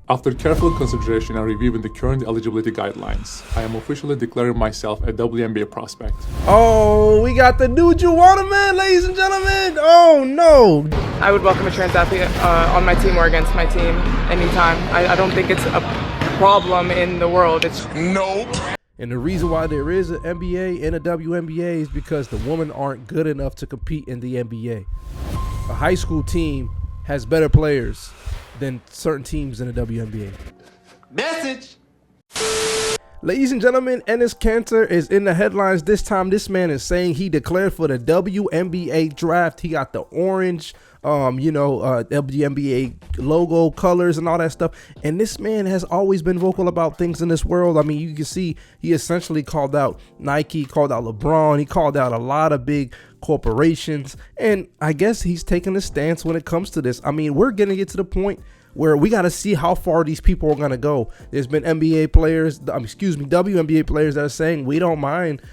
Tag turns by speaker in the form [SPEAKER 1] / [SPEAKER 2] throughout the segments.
[SPEAKER 1] After careful consideration and reviewing the current eligibility guidelines, I am officially declaring myself a WNBA prospect.
[SPEAKER 2] Oh, we got the dude you want, man, ladies and gentlemen. Oh, no.
[SPEAKER 3] I would welcome a trans athlete on my team or against my team anytime. I don't think it's a problem in the world. It's
[SPEAKER 4] Nope.
[SPEAKER 2] And the reason why there is an NBA and a WNBA is because the women aren't good enough to compete in the NBA. A high school team has better players than certain teams in the WNBA.
[SPEAKER 4] Message.
[SPEAKER 2] Ladies and gentlemen, Enes Kanter is in the headlines this time. This man is saying he declared for the WNBA draft. He got the orange, WNBA logo, colors, and all that stuff. And this man has always been vocal about things in this world. I mean, you can see he essentially called out Nike, called out LeBron. He called out a lot of big corporations. And I guess he's taking a stance when it comes to this. I mean, we're going to get to the point where we got to see how far these people are going to go. There's been WNBA players that are saying we don't mind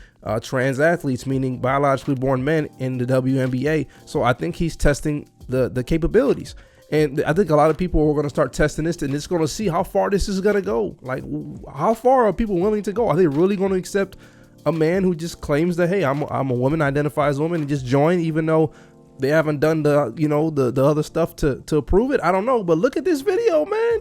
[SPEAKER 2] trans athletes, meaning biologically born men, in the WNBA. So I think he's testing the capabilities. And I think a lot of people are going to start testing this, and it's going to see how far this is going to go. Like, how far are people willing to go? Are they really going to accept a man who just claims that, hey, I'm a woman, identify as a woman, and just join, even though they haven't done the other stuff to prove it? I don't know, but look at this video, man.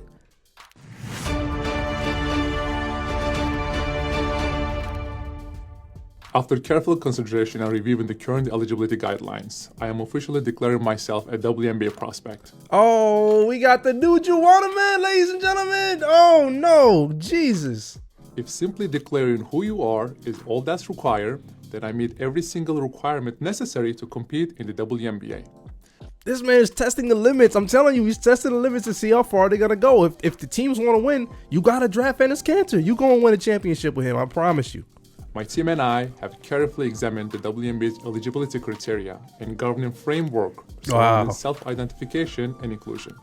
[SPEAKER 1] After careful consideration and reviewing the current eligibility guidelines, I am officially declaring myself a WNBA prospect.
[SPEAKER 2] Oh, we got the dude you want, man, ladies and gentlemen. Oh, no, Jesus.
[SPEAKER 1] If simply declaring who you are is all that's required, then I meet every single requirement necessary to compete in the WNBA.
[SPEAKER 2] This man is testing the limits. I'm telling you, he's testing the limits to see how far they're going to go. If the teams want to win, you got to draft Enes Kanter. You're going to win a championship with him, I promise you.
[SPEAKER 1] My team and I have carefully examined the WNBA's eligibility criteria and governing framework surrounding self-identification and inclusion.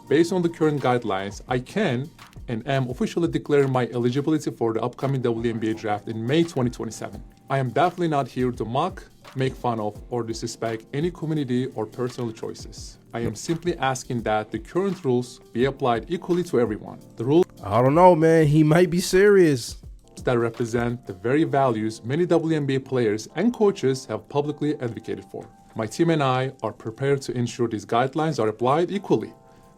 [SPEAKER 1] Based on the current guidelines, I can and am officially declaring my eligibility for the upcoming WNBA draft in May 2027. I am definitely not here to mock, make fun of, or disrespect any community or personal choices. I am simply asking that the current rules be applied equally to everyone. The rules,
[SPEAKER 2] I don't know, man. He might be serious.
[SPEAKER 1] that represent the very values many WNBA players and coaches have publicly advocated for. My team and I are prepared to ensure these guidelines are applied equally,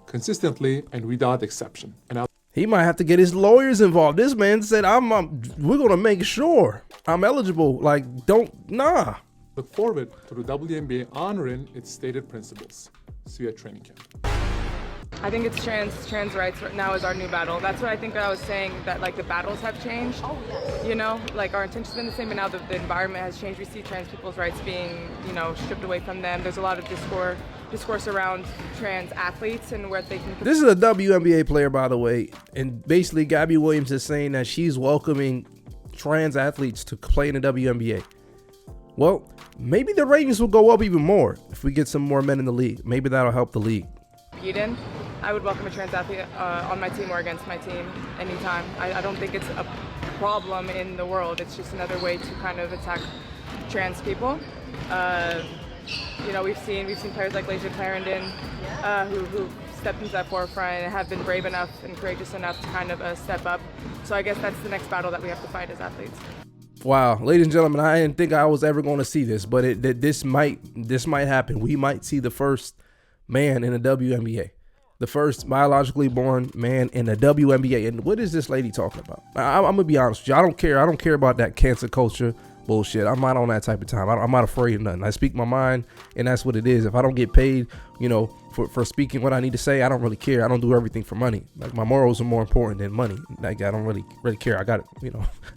[SPEAKER 1] consistently, and without exception. And
[SPEAKER 2] He might have to get his lawyers involved. This man said, we're going to make sure I'm eligible. Like,
[SPEAKER 1] look forward to the WNBA honoring its stated principles. See you at training camp.
[SPEAKER 3] I think it's trans rights right now is our new battle. That's what I think I was saying, that like the battles have changed. You know, like our intentions have been the same, but now the environment has changed. We see trans people's rights being, stripped away from them. There's a lot of discourse around trans athletes and where they can.
[SPEAKER 2] This is a WNBA player, by the way, and basically Gabby Williams is saying that she's welcoming trans athletes to play in the WNBA. Well, maybe the ratings will go up even more if we get some more men in the league. Maybe that'll help the league.
[SPEAKER 3] Eden, I would welcome a trans athlete on my team or against my team anytime. I don't think it's a problem in the world. It's just another way to kind of attack trans people. We've seen players like Lasia Clarendon who stepped into that forefront and have been brave enough and courageous enough to kind of step up. So I guess that's the next battle that we have to fight as athletes.
[SPEAKER 2] Wow, ladies and gentlemen, I didn't think I was ever going to see this, but this might happen. We might see the first man in the WNBA, the first biologically born man in the WNBA. And what is this lady talking about? I'm gonna be honest with you. I don't care about that cancer culture bullshit. I'm not on that type of time. I'm not afraid of nothing. I speak my mind, and that's what it is. If I don't get paid, for speaking what I need to say, I don't really care. I don't do everything for money. Like, my morals are more important than money. Like, I don't really care. I got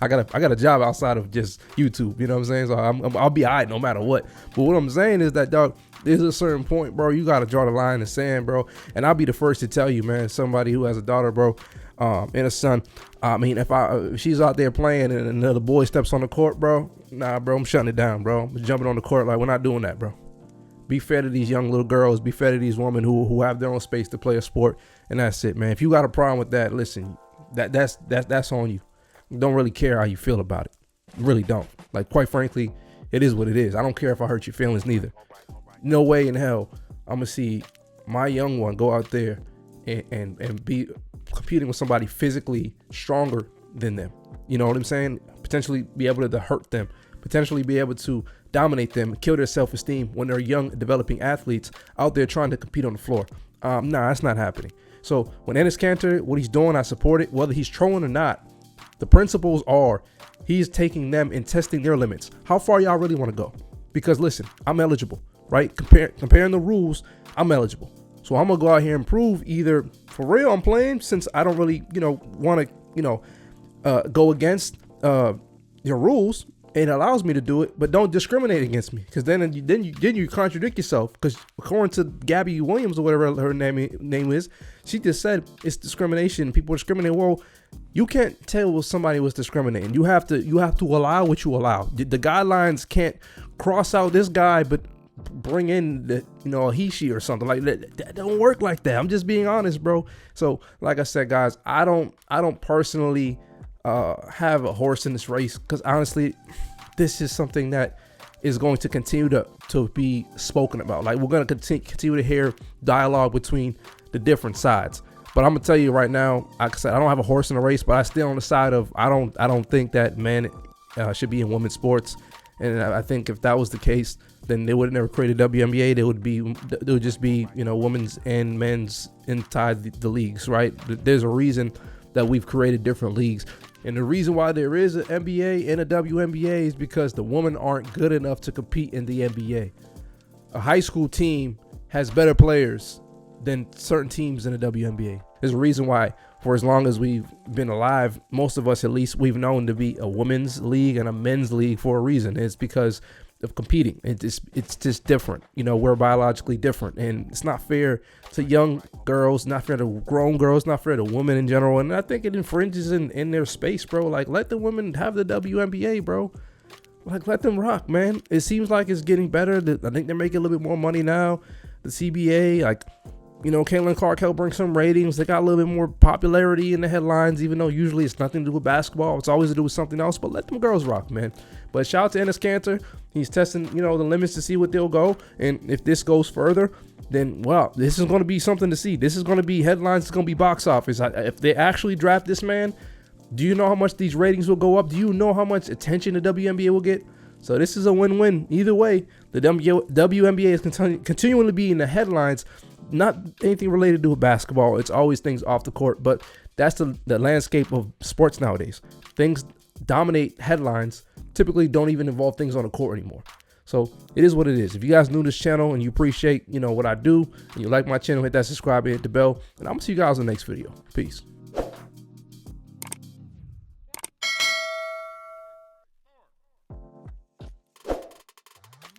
[SPEAKER 2] a job outside of just YouTube. You know what I'm saying? So I'll be all right no matter what. But what I'm saying is that, dog, there's a certain point, bro, you got to draw the line in the sand, bro. And I'll be the first to tell you, man, somebody who has a daughter, bro, and a son, I mean, if she's out there playing and another boy steps on the court, bro, nah, bro, I'm shutting it down, bro. I'm jumping on the court. Like, we're not doing that, bro. Be fair to these young little girls. Be fair to these women who have their own space to play a sport. And that's it, man. If you got a problem with that, listen, that's on you. Don't really care how you feel about it. Really don't. Like, quite frankly, it is what it is. I don't care if I hurt your feelings neither. No way in hell I'm going to see my young one go out there and be competing with somebody physically stronger than them. You know what I'm saying? Potentially be able to hurt them, potentially be able to dominate them, kill their self-esteem when they're young, developing athletes out there trying to compete on the floor. Nah, that's not happening. So when Enes Kanter, what he's doing, I support it. Whether he's trolling or not, the principles are he's taking them and testing their limits. How far y'all really want to go? Because listen, I'm eligible, right? Comparing the rules, I'm eligible. So I'm gonna go out here and prove either for real I'm playing, since I don't really, want to, go against your rules. It allows me to do it, but don't discriminate against me, because then you contradict yourself. Because according to Gabby Williams or whatever her name is, she just said it's discrimination. People discriminate. Well, you can't tell if somebody was discriminating. You have to allow what you allow. The guidelines can't cross out this guy, but bring in a he, she or something like that. That don't work like that. I'm just being honest, bro. So like I said, guys, I don't personally have a horse in this race, because honestly, this is something that is going to continue to be spoken about. Like, we're going to continue to hear dialogue between the different sides. But I'm gonna tell you right now, like I said, I don't have a horse in the race, but I still on the side of I don't think that men should be in women's sports. And I think if that was the case, then they would have never created WNBA. There would just be women's and men's inside the leagues, right? There's a reason that we've created different leagues. And the reason why there is an NBA and a WNBA is because the women aren't good enough to compete in the NBA. A high school team has better players than certain teams in the WNBA. There's a reason why, for as long as we've been alive, most of us at least, we've known to be a women's league and a men's league for a reason. It's because of competing. It's just different. We're biologically different, and it's not fair to young girls, not fair to grown girls, not fair to women in general. And I think it infringes in their space, bro. Like, let the women have the WNBA, bro. Like, let them rock, man. It seems like it's getting better. I think they're making a little bit more money now. The CBA, Caitlin Clark helped bring some ratings. They got a little bit more popularity in the headlines, even though usually it's nothing to do with basketball. It's always to do with something else, but let them girls rock, man. But shout out to Enes Kanter. He's testing, the limits to see what they'll go. And if this goes further, then, wow, this is going to be something to see. This is going to be headlines. It's going to be box office. If they actually draft this man, do you know how much these ratings will go up? Do you know how much attention the WNBA will get? So this is a win-win. Either way, the WNBA is continuing to be in the headlines. Not anything related to basketball. It's always things off the court. But that's the landscape of sports nowadays. Things dominate headlines. Typically don't even involve things on the court anymore. So it is what it is. If you guys new to this channel and you appreciate what I do, and you like my channel, hit that subscribe, hit the bell, and I'm gonna see you guys in the next video. Peace.